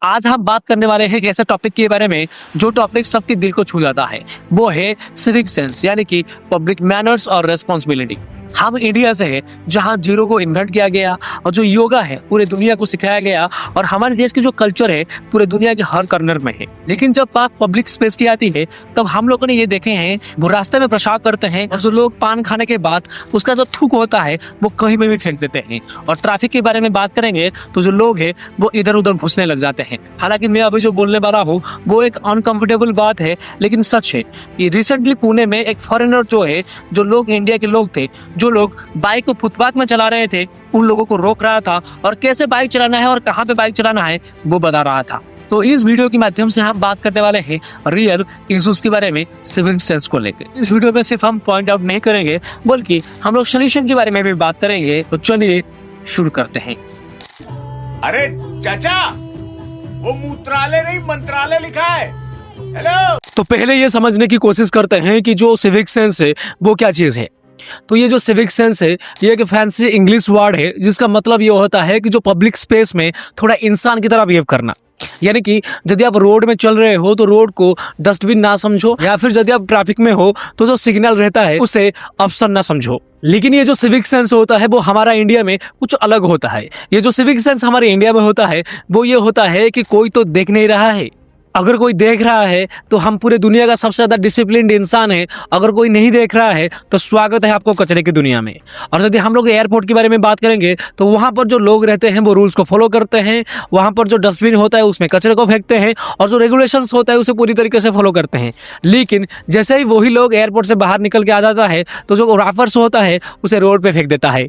आज हम बात करने वाले हैं एक ऐसे टॉपिक के बारे में जो टॉपिक सबके दिल को छू जाता है। वो है सिविक सेंस यानी कि पब्लिक मैनर्स और रेस्पॉन्सिबिलिटी। हम इंडिया से है जहां जीरो को इन्वेंट किया गया और जो योगा है पूरे दुनिया को सिखाया गया और हमारे देश की जो कल्चर है पूरे दुनिया के हर कॉर्नर में है। लेकिन जब बात पब्लिक स्पेस की आती है तब हम लोगों ने ये देखे हैं वो रास्ते में पेशाब करते हैं और जो लोग पान खाने के बाद उसका जो थूक होता है वो कहीं में भी फेंक देते हैं। और ट्रैफिक के बारे में बात करेंगे तो जो लोग हैं वो इधर उधर घुसने लग जाते हैं। हालांकि मैं अभी जो बोलने वाला हूँ वो एक अनकंफर्टेबल बात है लेकिन सच है। ये रिसेंटली पुणे में एक फॉरेनर जो है, जो लोग इंडिया के लोग थे, जो लोग बाइक को फुटपाथ में चला रहे थे, उन लोगों को रोक रहा था और कैसे बाइक चलाना है और कहाँ पे बाइक चलाना है वो बता रहा था। तो इस वीडियो के माध्यम से हम बात करने वाले हैं रियल इश्यूज के बारे में सिविक सेंस को लेकर। इस वीडियो में सिर्फ हम पॉइंट आउट नहीं करेंगे बल्कि हम लोग सोल्यूशन के बारे में भी बात करेंगे। तो चलिए शुरू करते हैं। अरे चाचा, वो मूत्रालय नहीं मंत्रालय लिखा है। हेलो। तो पहले ये समझने की कोशिश करते हैं कि जो सिविक सेंस है वो क्या चीज है। तो ये जो सिविक सेंस है ये एक फैंसी इंग्लिश वर्ड है जिसका मतलब ये होता है कि जो पब्लिक स्पेस में थोड़ा इंसान की तरह बिहेव करना। यानी कि यदि आप रोड में चल रहे हो तो रोड को डस्टबिन ना समझो, या फिर यदि आप ट्रैफिक में हो तो जो सिग्नल रहता है उसे ऑप्शन ना समझो। लेकिन ये जो सिविक सेंस होता है वो हमारा इंडिया में कुछ अलग होता है। ये जो सिविक सेंस हमारे इंडिया में होता है वो ये होता है कि कोई तो देख नहीं रहा है। अगर कोई देख रहा है तो हम पूरे दुनिया का सबसे ज्यादा डिसिप्लिन्ड इंसान है। अगर कोई नहीं देख रहा है तो स्वागत है आपको कचरे की दुनिया में। और यदि हम लोग एयरपोर्ट के बारे में बात करेंगे तो वहां पर जो लोग रहते हैं वो रूल्स को फॉलो करते हैं। वहां पर जो डस्टबिन होता है उसमें कचरे को फेंकते हैं और जो रेगुलेशंस होता है उसे पूरी तरीके से फॉलो करते हैं। लेकिन जैसे ही वही लोग एयरपोर्ट से बाहर निकल के आ जाता है तो जो रैपर्स होता है उसे रोड पे फेंक देता है।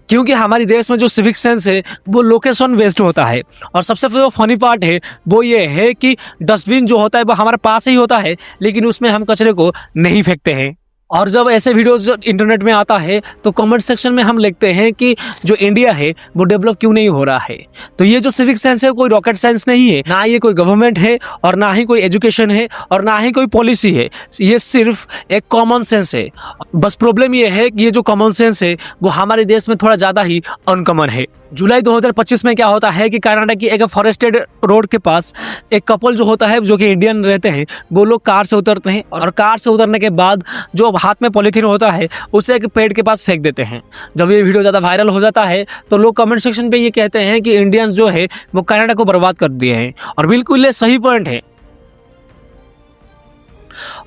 क्योंकि हमारे देश में जो सिविक सेंस है वो लोकेशन बेस्ड होता है। और सबसे जो फनी पार्ट है वो ये है कि डस्टबिन जो होता है वो हमारे पास ही होता है लेकिन उसमें हम कचरे को नहीं फेंकते हैं। और जब ऐसे वीडियोस इंटरनेट में आता है तो कमेंट सेक्शन में हम लिखते हैं कि जो इंडिया है वो डेवलप क्यों नहीं हो रहा है। तो ये जो सिविक सेंस है कोई रॉकेट साइंस नहीं है, ना ये कोई गवर्नमेंट है और ना ही कोई एजुकेशन है और ना ही कोई पॉलिसी है। ये सिर्फ एक कॉमन सेंस है। बस प्रॉब्लम ये है कि ये जो कॉमन सेंस है वो हमारे देश में थोड़ा ज़्यादा ही अनकॉमन है। जुलाई 2025 में क्या होता है कि कनाडा की एक फॉरेस्टेड रोड के पास एक कपल जो होता है जो कि इंडियन रहते हैं वो लोग कार से उतरते हैं और कार से उतरने के बाद जो हाथ में पॉलीथीन होता है उसे एक पेड़ के पास फेंक देते हैं। जब ये वीडियो ज़्यादा वायरल हो जाता है तो लोग कमेंट सेक्शन पे ये कहते हैं कि इंडियंस जो है वो कनाडा को बर्बाद कर दिए हैं। और बिल्कुल ये सही पॉइंट है।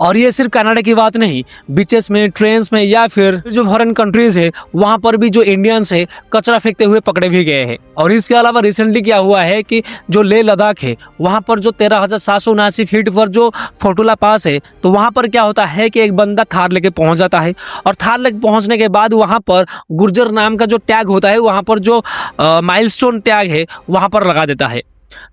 और ये सिर्फ कनाडा की बात नहीं, बीचेस में, ट्रेन्स में या फिर जो फॉरेन कंट्रीज है वहां पर भी जो इंडियंस है कचरा फेंकते हुए पकड़े भी गए हैं। और इसके अलावा रिसेंटली क्या हुआ है कि जो लेह लद्दाख है वहां पर जो 13,779 फीट पर जो फोटोला पास है तो वहां पर क्या होता है कि एक बंदा थार लेके पहुंच जाता है और थार लेके पहुंचने के बाद वहां पर गुर्जर नाम का जो टैग होता है वहां पर जो माइलस्टोन टैग है वहां पर लगा देता है।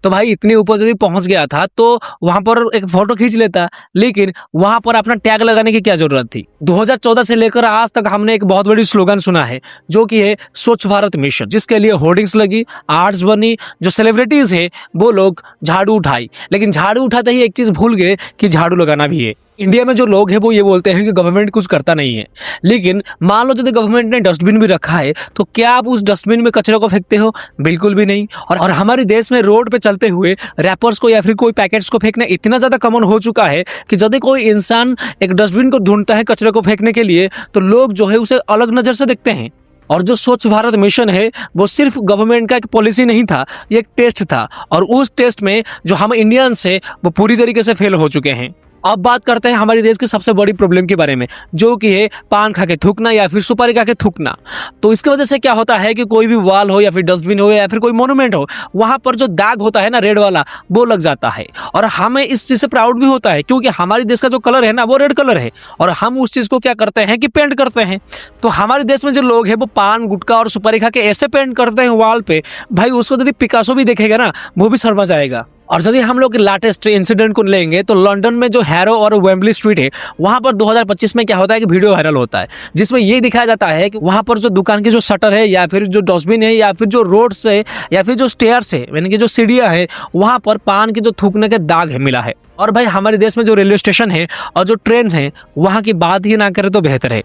तो भाई इतने ऊपर यदि पहुंच गया था तो वहां पर एक फोटो खींच लेता, लेकिन वहां पर अपना टैग लगाने की क्या जरूरत थी। 2014 से लेकर आज तक हमने एक बहुत बड़ी स्लोगन सुना है जो कि है स्वच्छ भारत मिशन, जिसके लिए होर्डिंग्स लगी, आर्ट्स बनी, जो सेलिब्रिटीज है वो लोग झाड़ू उठाई। लेकिन झाड़ू उठाते ही एक चीज भूल गए कि झाड़ू लगाना भी है। इंडिया में जो लोग हैं वो ये बोलते हैं कि गवर्नमेंट कुछ करता नहीं है, लेकिन मान लो यदि गवर्नमेंट ने डस्टबिन भी रखा है तो क्या आप उस डस्टबिन में कचरे को फेंकते हो? बिल्कुल भी नहीं। और हमारे देश में रोड पे चलते हुए रैपर्स को या फिर कोई पैकेट्स को फेंकना इतना ज़्यादा कॉमन हो चुका है कि यदि कोई इंसान एक डस्टबिन को ढूंढता है कचरे को फेंकने के लिए तो लोग जो है उसे अलग नज़र से देखते हैं। और जो स्वच्छ भारत मिशन है वो सिर्फ गवर्नमेंट का एक पॉलिसी नहीं था, ये एक टेस्ट था। और उस टेस्ट में जो हम इंडियंस है वो पूरी तरीके से फेल हो चुके हैं। अब बात करते हैं हमारे देश की सबसे बड़ी प्रॉब्लम के बारे में जो कि है पान खा के थूकना या फिर सुपारी खा के थूकना। तो इसकी वजह से क्या होता है कि कोई भी वॉल हो या फिर डस्टबिन हो या फिर कोई मोन्यूमेंट हो वहां पर जो दाग होता है ना रेड वाला वो लग जाता है। और हमें इस चीज़ से प्राउड भी होता है क्योंकि हमारे देश का जो कलर है ना वो रेड कलर है और हम उस चीज़ को क्या करते हैं कि पेंट करते हैं। तो हमारे देश में जो लोग हैं वो पान गुटखा और सुपारी खा के ऐसे पेंट करते हैं वॉल पे, भाई उसको यदि पिकासो भी देखेगा ना वो भी शर्मा जाएगा। और यदि हम लोग लेटेस्ट इंसिडेंट को लेंगे तो लंदन में जो हैरो और वेम्बली स्ट्रीट है वहां पर 2025 में क्या होता है कि वीडियो वायरल होता है जिसमें ये दिखाया जाता है कि वहां पर जो दुकान की जो शटर है या फिर जो डस्टबिन है या फिर जो रोड्स है या फिर जो स्टेयर्स है यानी कि जो सीढ़ियां है वहां पर पान के जो थूकने के दाग है मिला है। और भाई हमारे देश में जो रेलवे स्टेशन है और जो ट्रेन है वहां की बात ही ना करें तो बेहतर है।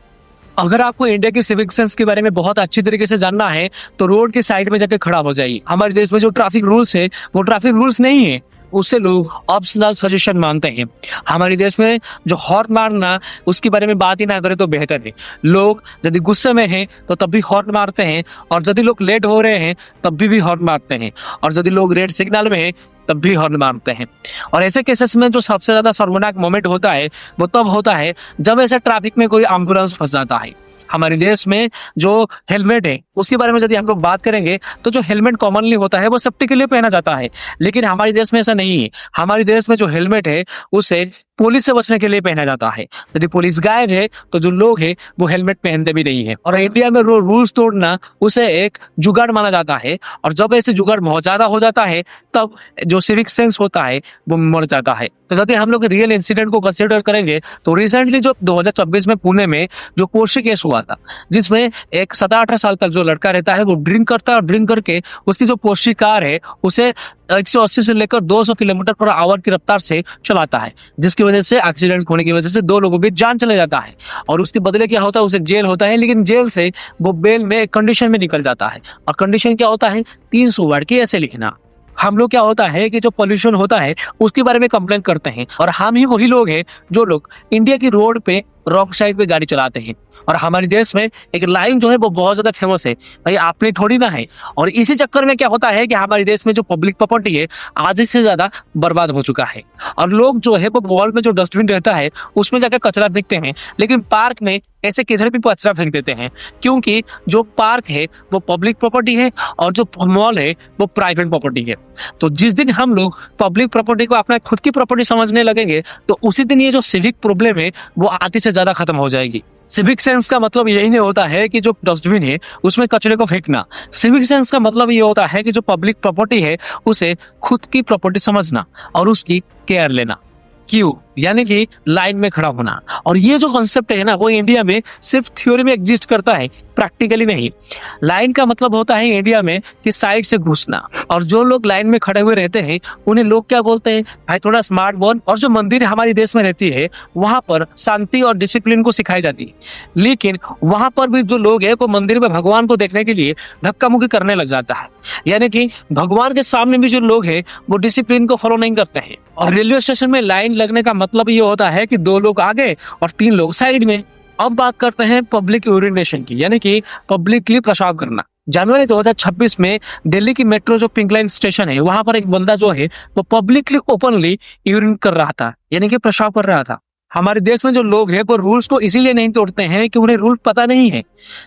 अगर आपको इंडिया की सिविक सेंस के बारे में बहुत अच्छी तरीके से जानना है तो रोड के साइड में जाकर खड़ा हो जाइए। हमारे देश में जो ट्रैफिक रूल्स है वो ट्रैफिक रूल्स नहीं है, उससे लोग ऑप्शनल सजेशन मानते हैं। हमारे देश में जो हॉर्न मारना उसके बारे में बात ही ना करें तो बेहतर है। लोग यदि गुस्से में हैं तो तब भी हॉर्न मारते हैं, और यदि लोग लेट हो रहे हैं तब भी हॉर्न मारते हैं, और यदि लोग रेड सिग्नल में हैं तब भी हॉर्न मारते हैं। और ऐसे केसेस में जो सबसे ज्यादा शर्मनाक मोमेंट होता है वो तब होता है जब ऐसे ट्रैफिक में कोई एम्बुलेंस फंस जाता है। हमारे देश में जो हेलमेट है उसके बारे में यदि हम लोग बात करेंगे तो जो हेलमेट कॉमनली होता है वो सेफ्टी के लिए पहना जाता है, लेकिन हमारे देश में ऐसा नहीं है। हमारे देश में जो हेलमेट है उसे पुलिस से बचने के लिए पहना जाता है। यदि पुलिस गायब है तो जो लोग हैं वो हेलमेट पहनते भी नहीं है। और इंडिया में रूल्स तोड़ना उसे एक जुगाड़ माना जाता है, और जब ऐसे जुगाड़ बहुत ज्यादा हो जाता है तब जो सिविक सेंस होता है वो मर जाता है। तो यदि हम लोग रियल इंसिडेंट को कंसिडर करेंगे तो रिसेंटली जो 2024 में पुणे में जो पोर्शे केस हुआ था, जिसमें एक 17-18 साल तक जो लड़का रहता है वो ड्रिंक करता है, और ड्रिंक करके उसकी जो पोर्शे कार है उसे 180 से लेकर 200 किलोमीटर पर आवर की रफ्तार से चलाता है, जिसकी वजह से एक्सीडेंट होने की वजह से 2 लोगों की जान चले जाता है। और उसके बदले क्या होता है, उसे जेल होता है, लेकिन जेल से वो बेल में एक कंडीशन में निकल जाता है। और कंडीशन क्या होता है, 300 वर्ड की ऐसे लिखना। हम लोग क्या होता है कि जो पोल्यूशन होता है उसके बारे में कंप्लेन करते हैं, और हम ही वही लोग हैं जो लोग इंडिया की रोड पे रॉन्ग साइड पे गाड़ी चलाते हैं। और हमारे देश में एक लाइन जो है वो बहुत ज्यादा फेमस है, भाई आपने थोड़ी ना है। और इसी चक्कर में क्या होता है कि हमारे देश में जो पब्लिक प्रॉपर्टी है आधे से ज्यादा बर्बाद हो चुका है। और लोग जो है वो मॉल में जो डस्टबिन रहता है उसमें जाकर कचरा फेंकते हैं, लेकिन पार्क में ऐसे किधर भी कचरा फेंक देते हैं, क्योंकि जो पार्क है वो पब्लिक प्रॉपर्टी है और जो मॉल है वो प्राइवेट प्रॉपर्टी है। तो जिस दिन हम लोग पब्लिक प्रॉपर्टी को अपना खुद की प्रॉपर्टी समझने लगेंगे तो उसी दिन ये जो सिविक प्रॉब्लम है वो आधे से ज्यादा खत्म हो जाएगी। सिविक सेंस का मतलब यही नहीं होता है कि जो डस्टबिन है उसमें कचरे को फेंकना। सिविक सेंस का मतलब ये होता है कि जो पब्लिक प्रॉपर्टी है उसे खुद की प्रॉपर्टी समझना और उसकी केयर लेना। क्यों? यानी कि लाइन में खड़ा होना। और ये जो कॉन्सेप्ट है ना वो इंडिया में सिर्फ थ्योरी में एग्जिस्ट करता है, प्रैक्टिकली नहीं। लाइन का मतलब होता है इंडिया में कि साइड से घुसना। और जो लोग लाइन में खड़े हुए रहते हैं उन्हें लोग क्या बोलते हैं, भाई थोड़ा स्मार्ट बन। और जो मंदिर हमारे देश में रहती है वहां पर शांति और डिसिप्लिन को सिखाई जाती है, लेकिन वहां पर भी जो लोग है वो मंदिर में भगवान को देखने के लिए धक्का मुक्की करने लग जाता है। यानी कि भगवान के सामने भी जो लोग है वो डिसिप्लिन को फॉलो नहीं करते हैं। और रेलवे स्टेशन में लाइन लगने का मतलब ये होता है कि 2 लोग आगे और 3 लोग साइड में। अब बात करते हैं पब्लिक यूरिनेशन की, यानी कि पब्लिकली पेशाब करना। जनवरी 2026 में दिल्ली की मेट्रो जो पिंक लाइन स्टेशन है वहां पर एक बंदा जो है वो पब्लिकली ओपनली यूरिन कर रहा था, यानी कि पेशाब कर रहा था। हमारे देश में जो लोग हैं वो रूल्स को इसीलिए नहीं तोड़ते हैं कि उन्हें रूल पता नहीं है।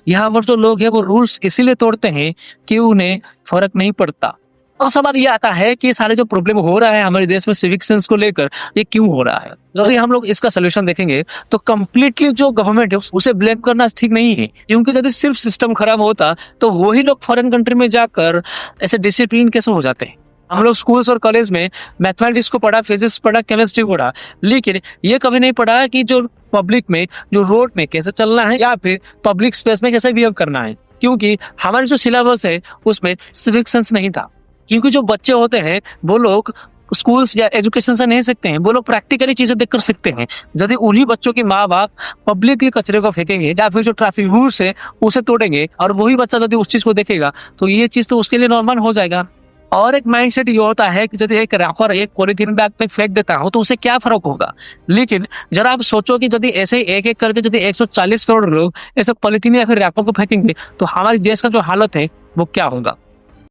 यहाँ पर जो लोग हैं वो रूल्स इसीलिए तोड़ते हैं कि उन्हें फर्क नहीं पड़ता। और सवाल ये आता है कि सारे जो प्रॉब्लम हो रहा है हमारे देश में सिविक सेंस को लेकर, ये क्यों हो रहा है? यदि हम लोग इसका सोल्यूशन देखेंगे तो कंप्लीटली जो गवर्नमेंट है उसे ब्लेम करना ठीक नहीं है, क्योंकि यदि सिर्फ सिस्टम खराब होता तो वही लोग फॉरेन कंट्री में जाकर ऐसे डिसिप्लिन कैसे हो जाते हैं। हम लोग स्कूल्स और कॉलेज में मैथमेटिक्स को पढ़ा, फिजिक्स पढ़ा, केमिस्ट्री पढ़ा, लेकिन ये कभी नहीं पढ़ा कि जो पब्लिक में जो रोड में कैसे चलना है या फिर पब्लिक स्पेस में कैसे बिहेव करना है। क्योंकि हमारे जो सिलेबस है उसमें सिविक सेंस नहीं था। क्योंकि जो बच्चे होते हैं वो लोग स्कूल्स या एजुकेशन से नहीं सीखते हैं, वो लोग प्रैक्टिकली चीजें देखकर सीखते हैं। यदि उन्हीं बच्चों के माँ बाप पब्लिक के कचरे को फेंकेंगे या फिर जो ट्रैफिक रूल्स है उसे तोड़ेंगे और वही बच्चा यदि उस चीज को देखेगा तो ये चीज तो उसके लिए नॉर्मल हो जाएगा। और एक माइंडसेट ये होता है कि यदि एक रैपर एक पॉलीथीन बैग में फेंक देता हो तो उसे क्या फर्क होगा। लेकिन जरा आप सोचो कि यदि ऐसे एक एक करके यदि 140 करोड़ लोग ऐसे पॉलीथीन या फिर रैपर को फेंकेंगे तो हमारे देश का जो हालत है वो क्या होगा।